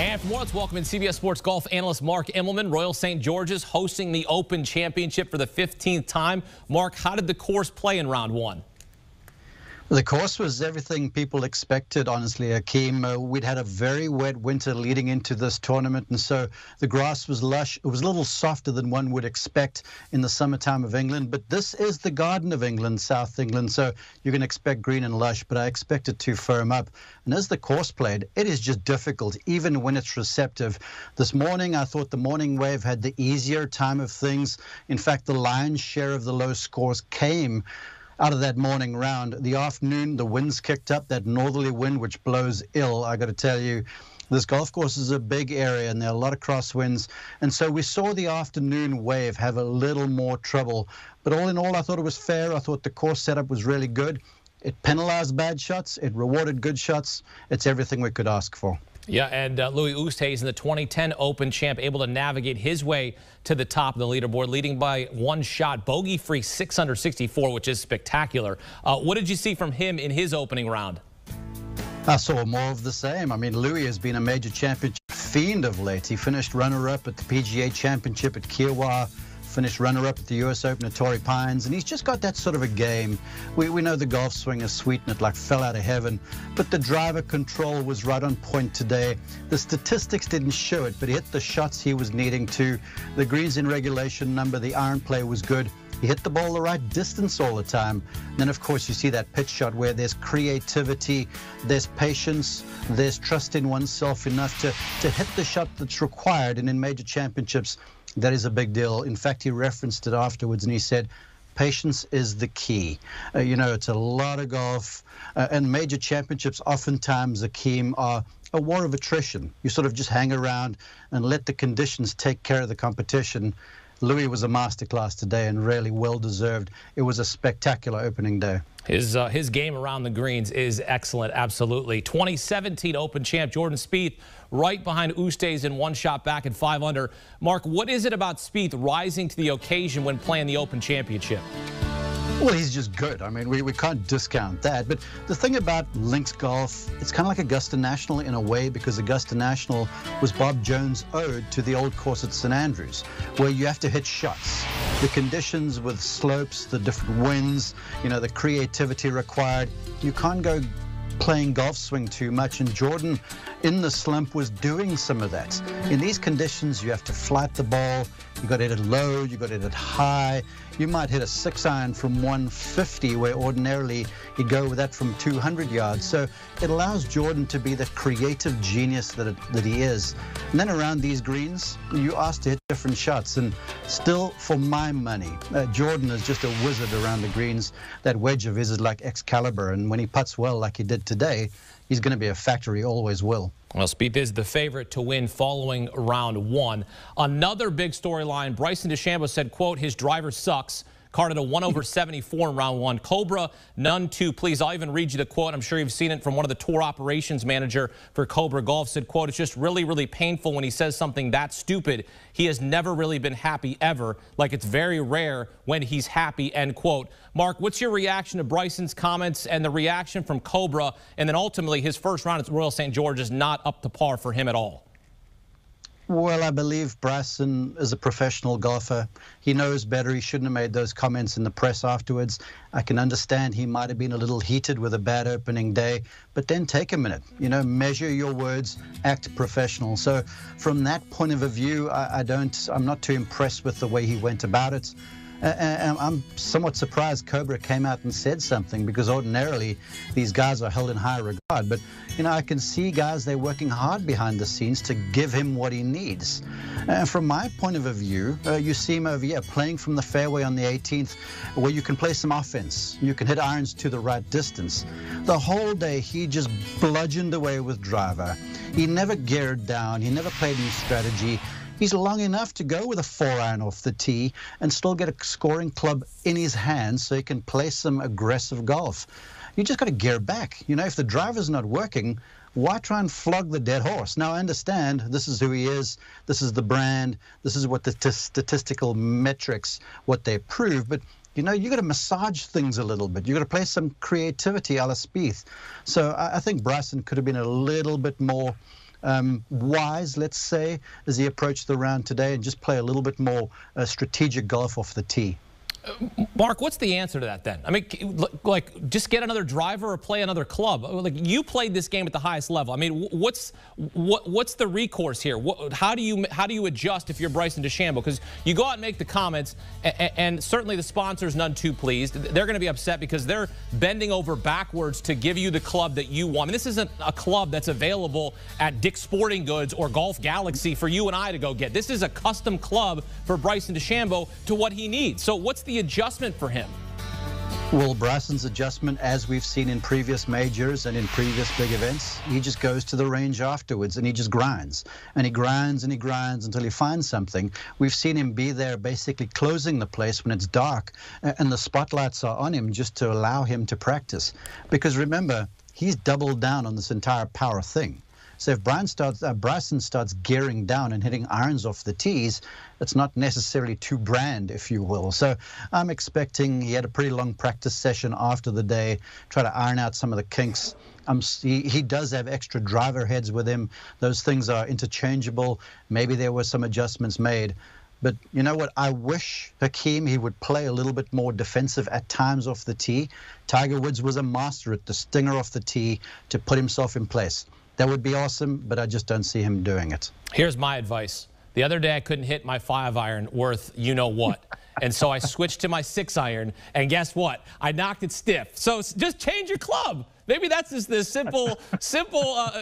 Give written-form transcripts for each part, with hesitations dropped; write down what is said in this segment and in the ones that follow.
And for more, let's welcome in CBS Sports golf analyst Mark Immelman. Royal St. George's hosting the Open Championship for the 15th time. Mark, how did the course play in round one? The course was everything people expected, honestly, Akeem. We'd had a very wet winter leading into this tournament, and so the grass was lush. It was a little softer than one would expect in the summertime of England, but this is the Garden of England, South England, so you can expect green and lush, but I expect it to firm up. And as the course played, it is just difficult, even when it's receptive. This morning, I thought the morning wave had the easier time of things. In fact, the lion's share of the low scores came out of that morning round. The afternoon, the winds kicked up, that northerly wind, which blows ill. I got to tell you, this golf course is a big area and there are a lot of crosswinds. And so we saw the afternoon wave have a little more trouble. But all in all, I thought it was fair. I thought the course setup was really good. It penalized bad shots. It rewarded good shots. It's everything we could ask for. Yeah, and Louis Oosthuizen, the 2010 Open champ, able to navigate his way to the top of the leaderboard, leading by one shot, bogey-free 6 under 64, which is spectacular. What did you see from him in his opening round? I saw more of the same. I mean, Louis has been a major championship fiend of late. He finished runner-up at the PGA Championship at Kiowa, finished runner-up at the U.S. Open at Torrey Pines, and he's just got that sort of a game. We know the golf swing is sweet and it like fell out of heaven, but the driver control was right on point today. The statistics didn't show it, but he hit the shots he was needing to. The greens in regulation number, the iron play was good. He hit the ball the right distance all the time. And then, of course, you see that pitch shot where there's creativity, there's patience, there's trust in oneself enough to hit the shot that's required. And in major championships, that is a big deal. In fact, he referenced it afterwards and he said, patience is the key. You know, it's a lot of golf. And major championships oftentimes, Akeem, are a war of attrition. You sort of just hang around and let the conditions take care of the competition. Louis was a masterclass today and really well-deserved. It was a spectacular opening day. His game around the greens is excellent, absolutely. 2017 Open champ Jordan Spieth right behind Oosthuizen, one shot back at 5 under. Mark, what is it about Spieth rising to the occasion when playing the Open Championship? Well, he's just good. I mean, we can't discount that. But the thing about links golf, it's kind of like Augusta National in a way, because Augusta National was Bob Jones' ode to the old course at St. Andrews, where you have to hit shots. The conditions with slopes, the different winds, you know, the creativity required. You can't go playing golf swing too much, and Jordan in the slump was doing some of that. In these conditions, you have to flat the ball, you got to hit it low, you got to hit it high. You might hit a 6-iron from 150, where ordinarily he'd go with that from 200 yards. So it allows Jordan to be the creative genius that he is. And then around these greens, you asked to hit different shots, and still, for my money, Jordan is just a wizard around the greens. That wedge of his is like Excalibur, and when he putts well like he did today, he's going to be a factor. He always will. Well, Spieth is the favorite to win following round one. Another big storyline, Bryson DeChambeau said, quote, his driver sucks. Carded a 1 over 74 in round one. Cobra, none two. Please, I'll even read you the quote. I'm sure you've seen it from one of the tour operations manager for Cobra Golf. Said, quote, it's just really, really painful when he says something that stupid. He has never really been happy ever. Like, it's very rare when he's happy, end quote. Mark, what's your reaction to Bryson's comments and the reaction from Cobra? And then ultimately, his first round at Royal St. George is not up to par for him at all. Well, I believe Bryson is a professional golfer. He knows better. He shouldn't have made those comments in the press afterwards. I can understand he might have been a little heated with a bad opening day, but then take a minute, you know, measure your words, act professional. So from that point of view, I'm not too impressed with the way he went about it. I'm somewhat surprised Cobra came out and said something, because ordinarily these guys are held in high regard. But, you know, I can see guys, they're working hard behind the scenes to give him what he needs. And from my point of view, you see him over here playing from the fairway on the 18th, where you can play some offense. You can hit irons to the right distance. The whole day, he just bludgeoned away with driver. He never geared down. He never played any strategy. He's long enough to go with a 4-iron off the tee and still get a scoring club in his hands so he can play some aggressive golf. You just got to gear back. You know, if the driver's not working, why try and flog the dead horse? Now, I understand this is who he is. This is the brand. This is what the statistical metrics, what they prove. But, you know, you got to massage things a little bit. You got to play some creativity a la Spieth. So I think Bryson could have been a little bit more wise, let's say, as he approached the round today and just play a little bit more strategic golf off the tee. Mark, what's the answer to that then? I mean, like, just get another driver or play another club. Like, you played this game at the highest level. I mean, what's the recourse here? How do you adjust if you're Bryson DeChambeau? Because you go out and make the comments, and certainly the sponsors none too pleased. They're going to be upset because they're bending over backwards to give you the club that you want. I mean, this isn't a club that's available at Dick's Sporting Goods or Golf Galaxy for you and I to go get. This is a custom club for Bryson DeChambeau to what he needs. So what's the adjustment for him? Well, Bryson's adjustment, as we've seen in previous majors and in previous big events, he just goes to the range afterwards and he just grinds. And he grinds and he grinds until he finds something. We've seen him be there basically closing the place when it's dark and the spotlights are on him just to allow him to practice. Because remember, he's doubled down on this entire power thing. So if Bryson starts gearing down and hitting irons off the tees, it's not necessarily too grand, if you will. So I'm expecting, he had a pretty long practice session after the day, try to iron out some of the kinks. He does have extra driver heads with him. Those things are interchangeable. Maybe there were some adjustments made. But you know what? I wish, Hakeem, he would play a little bit more defensive at times off the tee. Tiger Woods was a master at the stinger off the tee to put himself in place. That would be awesome, but I just don't see him doing it. Here's my advice. The other day I couldn't hit my 5-iron worth you-know-what. And so I switched to my 6-iron, and guess what? I knocked it stiff. So just change your club. Maybe that's just the simple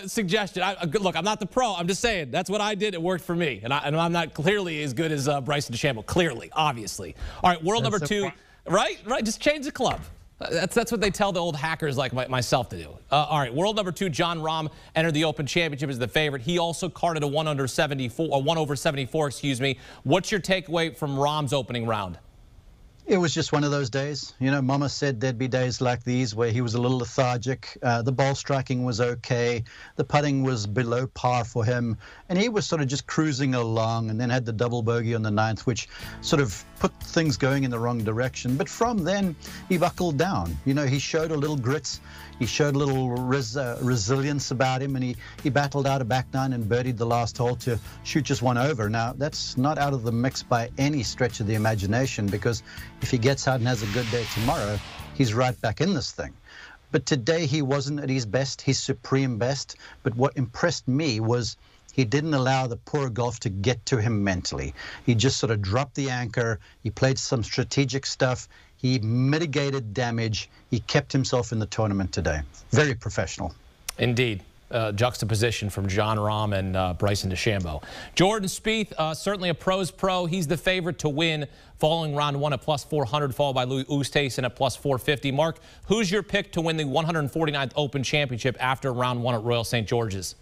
suggestion. Look, I'm not the pro. I'm just saying that's what I did. It worked for me. And I'm not clearly as good as Bryson DeChambeau. Clearly, obviously. All right, world number 2. Right? Just change the club. That's what they tell the old hackers like myself to do. All right, world number 2, Jon Rahm entered the Open Championship as the favorite. He also carded a 1 over 74, excuse me. What's your takeaway from Rahm's opening round? It was just one of those days. You know, Mama said there'd be days like these where he was a little lethargic. The ball striking was okay. The putting was below par for him. And he was sort of just cruising along and then had the double bogey on the 9th, which sort of put things going in the wrong direction. But from then, he buckled down. You know, he showed a little grit. He showed a little resilience about him, and he battled out a back 9 and birdied the last hole to shoot just 1 over. Now, that's not out of the mix by any stretch of the imagination, because if he gets out and has a good day tomorrow, he's right back in this thing. But today he wasn't at his best, his supreme best. But what impressed me was he didn't allow the poor golf to get to him mentally. He just sort of dropped the anchor. He played some strategic stuff. He mitigated damage. He kept himself in the tournament today. Very professional. Indeed. Juxtaposition from Jon Rahm and Bryson DeChambeau. Jordan Spieth, certainly a pro's pro. He's the favorite to win following round 1 at plus 400, followed by Louis Oosthuizen at plus 450. Mark, who's your pick to win the 149th Open Championship after round 1 at Royal St. George's?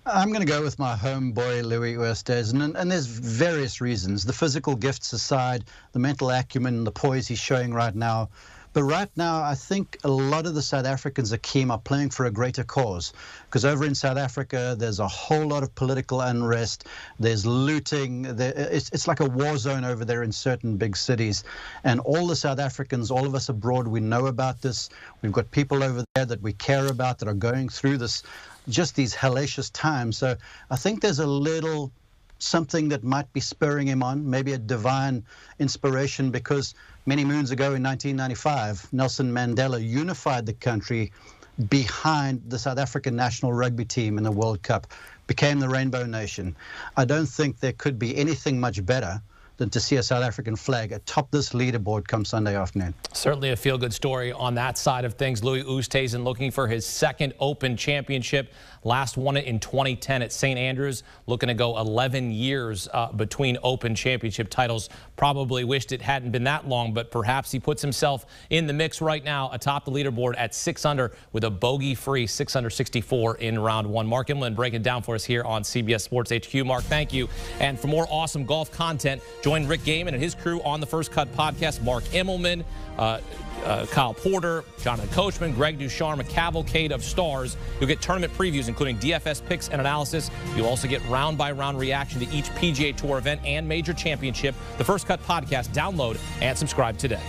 I'm going to go with my homeboy, Louis Oosthuizen, and there's various reasons. The physical gifts aside, the mental acumen, the poise he's showing right now. But right now, I think a lot of the South Africans, Hakeem, are playing for a greater cause. Because over in South Africa, there's a whole lot of political unrest. There's looting. It's like a war zone over there in certain big cities. And all the South Africans, all of us abroad, we know about this. We've got people over there that we care about that are going through this, just these hellacious times. So I think there's a little something that might be spurring him on, maybe a divine inspiration, because many moons ago in 1995, Nelson Mandela unified the country behind the South African national rugby team in the World Cup, became the Rainbow Nation. I don't think there could be anything much better than to see a South African flag atop this leaderboard come Sunday afternoon. Certainly a feel-good story on that side of things. Louis Oosthuizen looking for his 2nd Open Championship. Last won it in 2010 at St. Andrews. Looking to go 11 years between Open Championship titles. Probably wished it hadn't been that long, but perhaps he puts himself in the mix right now atop the leaderboard at 6 under with a bogey-free 6 under 64 in round 1. Mark Immelman breaking it down for us here on CBS Sports HQ. Mark, thank you. And for more awesome golf content, join Rick Gaiman and his crew on the First Cut podcast. Mark Immelman, Kyle Porter, Jonathan Coachman, Greg Ducharme, a cavalcade of stars. You'll get tournament previews, including DFS picks and analysis. You'll also get round-by-round reaction to each PGA Tour event and major championship. The First Cut podcast. Download and subscribe today.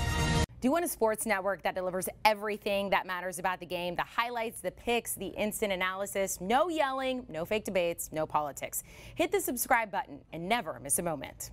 Do you want a sports network that delivers everything that matters about the game? The highlights, the picks, the instant analysis, no yelling, no fake debates, no politics. Hit the subscribe button and never miss a moment.